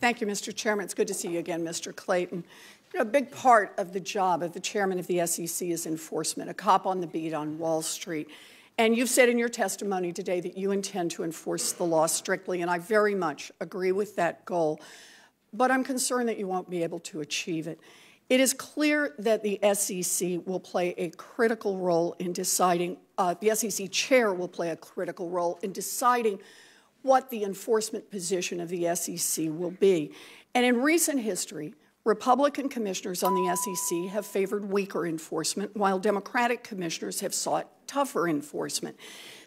Thank you, Mr. Chairman. It's good to see you again, Mr. Clayton. You know, a big part of the job of the chairman of the SEC is enforcement, a cop on the beat on Wall Street. And you've said in your testimony today that you intend to enforce the law strictly, and I very much agree with that goal. But I'm concerned that you won't be able to achieve it. It is clear that the SEC will play a critical role in deciding, the SEC chair will play a critical role in deciding what the enforcement position of the SEC will be. And in recent history, Republican commissioners on the SEC have favored weaker enforcement, while Democratic commissioners have sought tougher enforcement.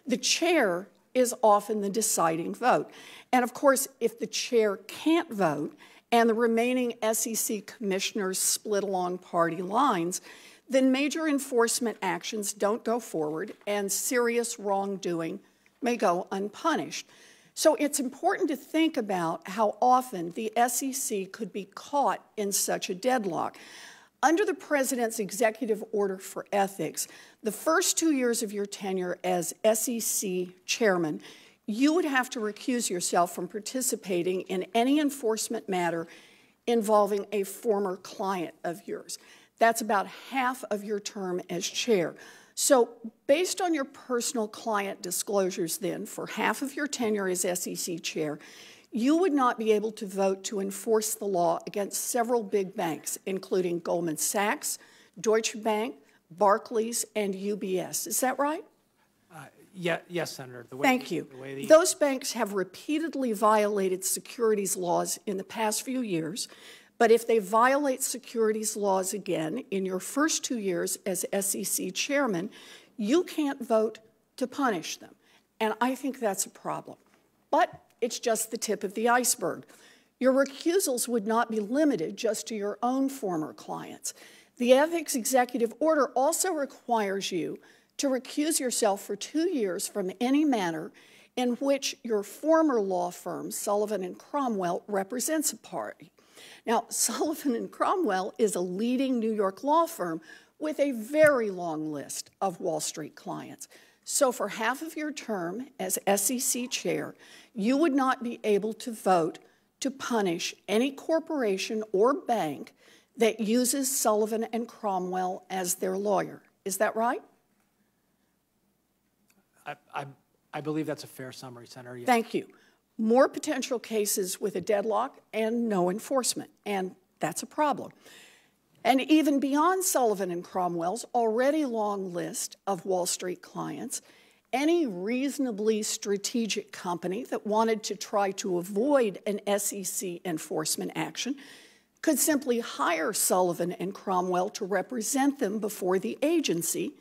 The chair is often the deciding vote. And of course, if the chair can't vote and the remaining SEC commissioners split along party lines, then major enforcement actions don't go forward and serious wrongdoing may go unpunished. So it's important to think about how often the SEC could be caught in such a deadlock. Under the President's executive order for ethics, the first 2 years of your tenure as SEC chairman, you would have to recuse yourself from participating in any enforcement matter involving a former client of yours. That's about half of your term as chair. So based on your personal client disclosures then, for half of your tenure as SEC chair, you would not be able to vote to enforce the law against several big banks, including Goldman Sachs, Deutsche Bank, Barclays, and UBS. Is that right? Yes, Senator. Thank you. Those banks have repeatedly violated securities laws in the past few years, but if they violate securities laws again in your first 2 years as SEC chairman, you can't vote to punish them. And I think that's a problem. But it's just the tip of the iceberg. Your recusals would not be limited just to your own former clients. The Ethics Executive Order also requires you to recuse yourself for 2 years from any matter in which your former law firm, Sullivan & Cromwell, represents a party. Now, Sullivan & Cromwell is a leading New York law firm with a very long list of Wall Street clients. So for half of your term as SEC chair, you would not be able to vote to punish any corporation or bank that uses Sullivan & Cromwell as their lawyer. Is that right? I believe that's a fair summary, Senator. Yes. Thank you. More potential cases with a deadlock and no enforcement, and that's a problem. And even beyond Sullivan & Cromwell's already long list of Wall Street clients, any reasonably strategic company that wanted to try to avoid an SEC enforcement action could simply hire Sullivan & Cromwell to represent them before the agency,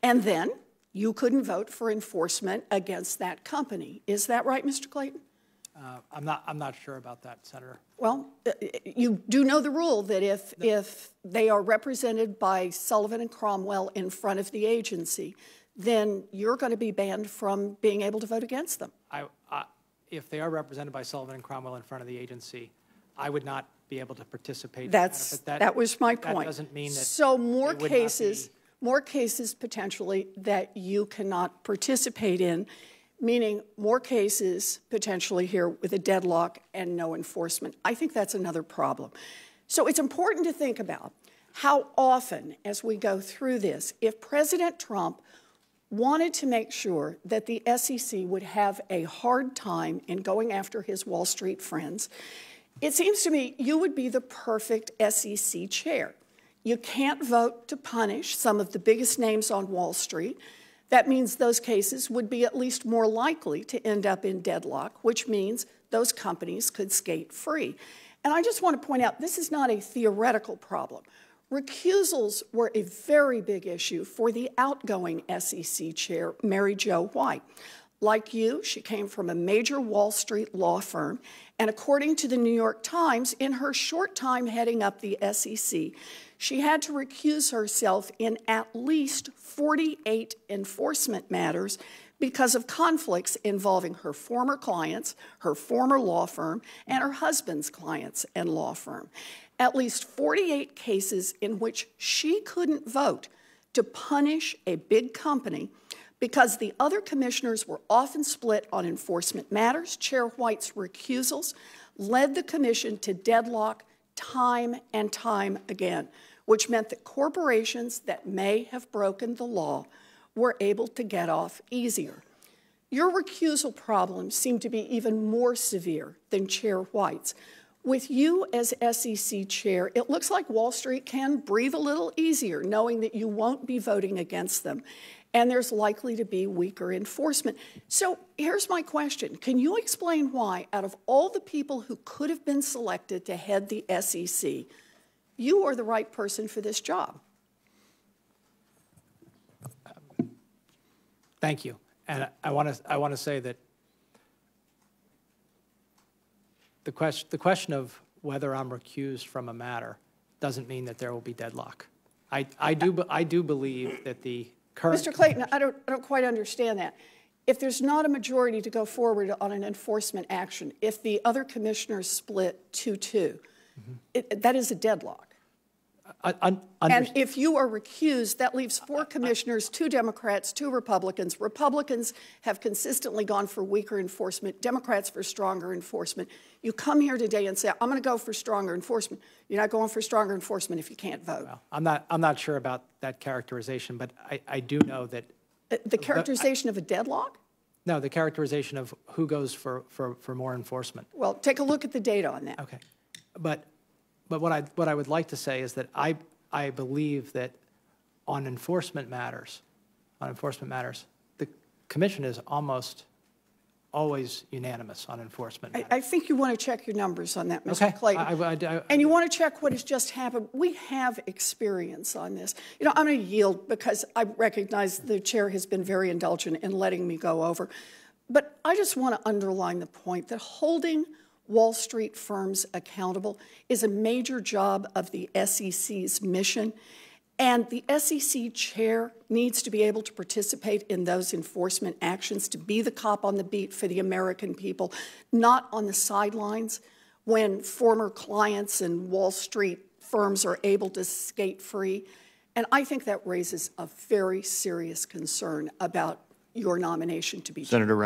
and then you couldn't vote for enforcement against that company. Is that right, Mr. Clayton? I'm not sure about that, Senator. Well, you do know the rule that if they are represented by Sullivan & Cromwell in front of the agency, then you're going to be banned from being able to vote against them. If they are represented by Sullivan & Cromwell in front of the agency, I would not be able to participate. That was my point. That doesn't mean that. So more cases potentially that you cannot participate in, meaning more cases potentially here with a deadlock and no enforcement. I think that's another problem. So it's important to think about how often, as we go through this, if President Trump wanted to make sure that the SEC would have a hard time in going after his Wall Street friends, it seems to me you would be the perfect SEC chair. You can't vote to punish some of the biggest names on Wall Street. That means those cases would be at least more likely to end up in deadlock, which means those companies could skate free. And I just want to point out, this is not a theoretical problem. Recusals were a very big issue for the outgoing SEC chair, Mary Jo White. Like you, she came from a major Wall Street law firm, and according to the New York Times, in her short time heading up the SEC, she had to recuse herself in at least 48 enforcement matters because of conflicts involving her former clients, her former law firm, and her husband's clients and law firm. At least 48 cases in which she couldn't vote to punish a big company because the other commissioners were often split on enforcement matters. Chair White's recusals led the commission to deadlock time and time again, which meant that corporations that may have broken the law were able to get off easier. Your recusal problems seem to be even more severe than Chair White's. With you as SEC chair, it looks like Wall Street can breathe a little easier knowing that you won't be voting against them, and there's likely to be weaker enforcement. So here's my question. Can you explain why, out of all the people who could have been selected to head the SEC, you are the right person for this job? Thank you. And I want to say that the question of whether I'm recused from a matter doesn't mean that there will be deadlock. I do believe that the current Mr. Clayton, I don't quite understand that. If there's not a majority to go forward on an enforcement action, if the other commissioners split 2-2, that is a deadlock. And if you are recused, that leaves 4 commissioners, 2 Democrats, 2 Republicans. Republicans have consistently gone for weaker enforcement, Democrats for stronger enforcement. You come here today and say, I'm going to go for stronger enforcement. You're not going for stronger enforcement if you can't vote. Well, I'm not sure about that characterization, but I do know that the characterization of a deadlock? No, the characterization of who goes for more enforcement. Well, take a look at the data on that. Okay, but what I would like to say is that I believe that on enforcement matters, the commission is almost always unanimous on enforcement matters. I think you want to check your numbers on that, Mr. Clayton. And you want to check what has just happened. We have experience on this. You know, I'm going to yield because I recognize the chair has been very indulgent in letting me go over. But I just want to underline the point that holding Wall Street firms accountable is a major job of the SEC's mission. And the SEC chair needs to be able to participate in those enforcement actions, to be the cop on the beat for the American people, not on the sidelines when former clients and Wall Street firms are able to skate free. And I think that raises a very serious concern about your nomination to be chair. Senator Rao.